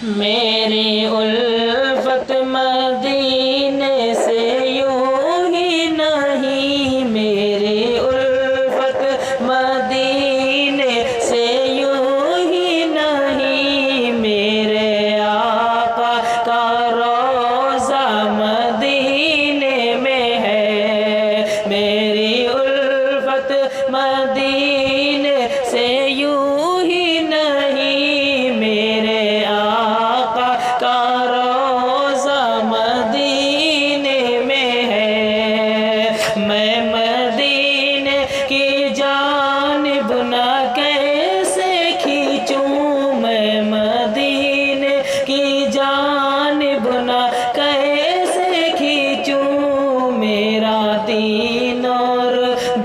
میری الفت مدینے سے یوں ہی نہیں، میری الفت مدینے سے یوں ہی نہیں، میرے آقا کا روضہ مدینے میں ہے، میری الفت مدینے سے یوں ہی نہیں، میرے آقا کا روضہ مدینے میں ہے۔ میں مدینے کی جانب نہ کیسے کھینچوں، میں مدینے کی جانب نہ کیسے کھینچوں، میرا دین اور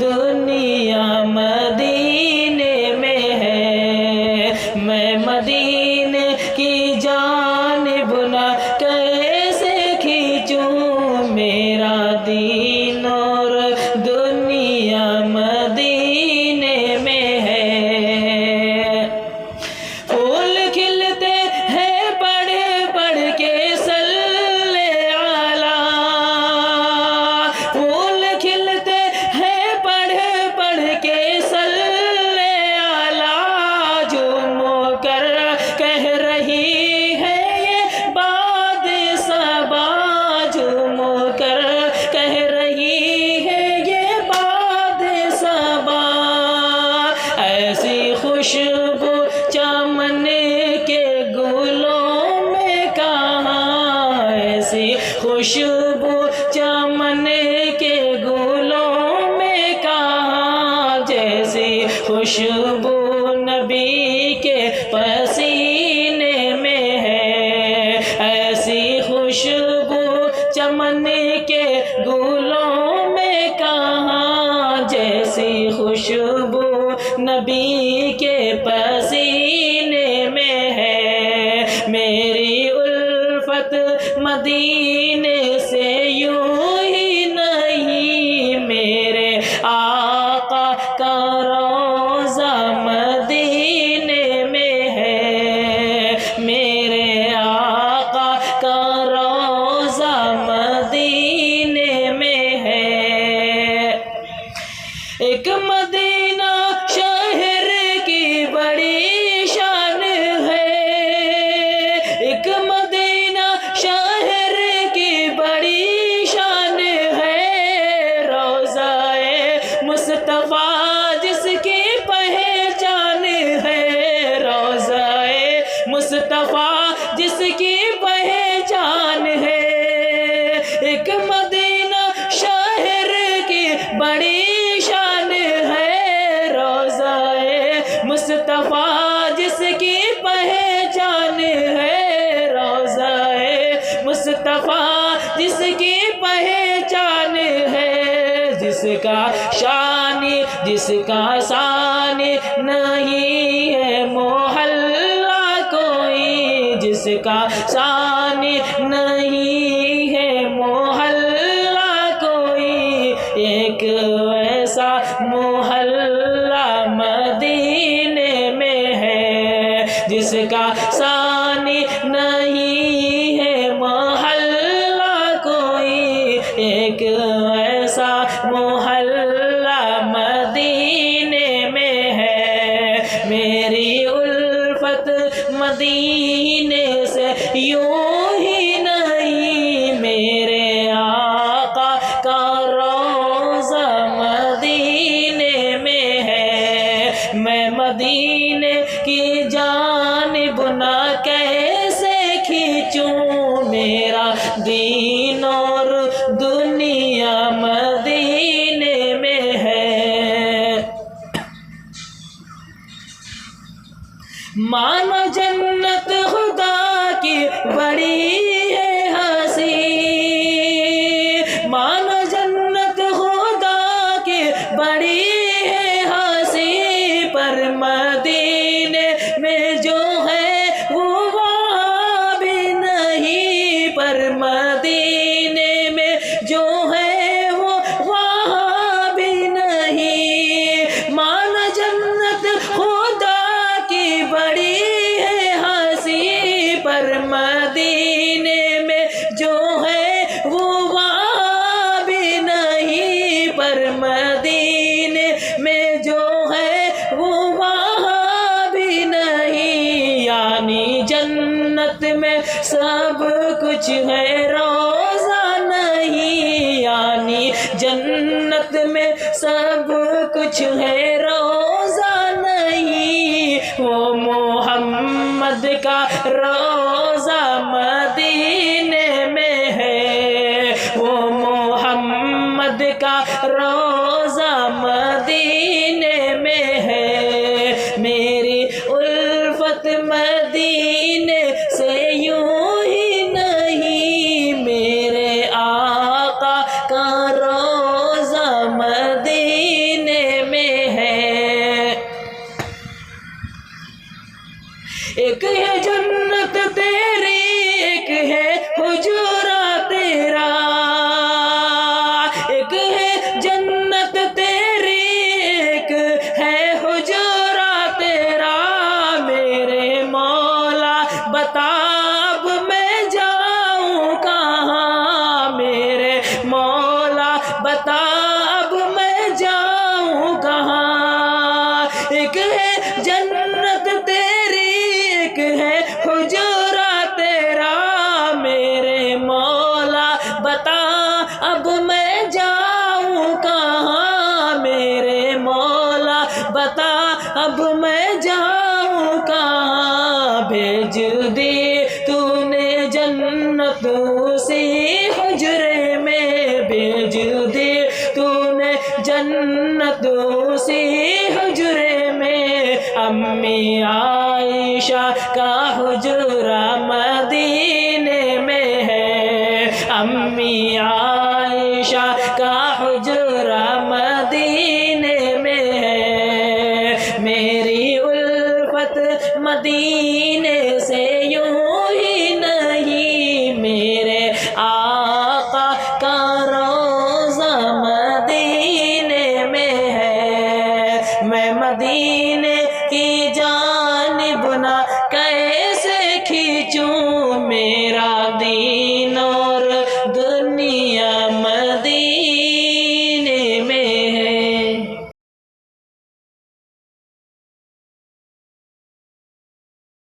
دنیا مدینے میں ہے، میں مدینے کی جانب نہ کیسے کھینچوں، میرا دین اور دنیا مدینے میں ہے۔ پھول کھلتے ہیں بڑے بڑھ کے صلی علی، پھول کھلتے ہیں بڑے بڑھ کے صلی علی، جھوم کر کہہ رہی ہے یہ باد صبا، جھوم کر کہہ رہی ہے یہ باد صبا، ایسی خوشبو چمن کے گلوں میں کہاں، ایسی خوشبو چمن کے گلوں میں کہاں، جیسی خوشبو نبی کے پسینے میں ہے، ایسی خوشبو چمن کے گلوں میں کہاں، جیسی خوشبو نبی کے پسینے میں ہے، میری الفت مدینے سے یوں ہی نہیں، میرے آقا کا روضہ مدینے میں ہے، میرے آقا کا روضہ مدینے میں ہے۔ ایک مدینہ شہر کی بڑی شان ہے، ایک مدینہ شہر کی بڑی شان ہے، روضہ مصطفیٰ جس کی پہچان ہے، روضہ مصطفیٰ جس کی پہچان ہے، ایک مدینہ شہر کی بڑی شان ہے، روضہ مصطفیٰ جس کی پہچان ہے، روضہ مصطفیٰ جس کی پہچان ہے، جس کا شان جس کا شان نہیں ہے محلہ کوئی، جس کا شان نہیں ہے محلہ کوئی، ایک ایسا محلہ مدینے میں ہے، جس کا شان نہیں ہے محلہ کوئی، ایک ایسا محلہ مدینے میں ہے، میری الفت مدینے سے یوں ہی نہیں، میرے آقا کا روضہ مدینے میں ہے، میں مدینے کی جانب نہ کیسے کھینچوں، میرا دین اور دنیا مدینے میں ہے۔ مانا جنت خدا کی بڑی ہے ہنسی، مانا جنت خدا کی بڑی ہے ہنسی، پر مدینے میں جو ہے وہ وہاں بھی نہیں، پر مدینے میں جو ہے وہ وہاں بھی نہیں، مانا جنت خدا کی بڑی ہے ہنسی، پر جنت میں سب کچھ ہے روزہ نہیں، یعنی جنت میں سب کچھ ہے روزہ نہیں، وہ محمد کا روزہ مدینے میں ہے، وہ محمد کا روزہ مدینے میں ہے، میری الفت مدینے سے یوں ہی نہیں، میرے آقا کا روزہ مدینے میں ہے۔ ایک ہے جنت تیری، ایک ہے حجرہ تیرا، ایک ہے جنت تیری، ایک ہے حجرہ تیرا، میرے مولا بتا اب میں جاؤں کہاں، میرے مولا بتا اب میں جاؤں کہاں، ایک ہے جنت تیری، ایک ہے حجرہ تیرا، میرے مولا بتا اب میں جاؤں کہاں، میرے مولا بتا اب میں جاؤں کہاں، بھیج دی تو نے جنت اسی حجرے میں، بھیج دی تو نے جنت اسی حجرے میں، امی عائشہ کا حجرہ مدینے میں ہے، امی عائشہ کا حجرہ مدینے میں ہے، میری الفت مدینے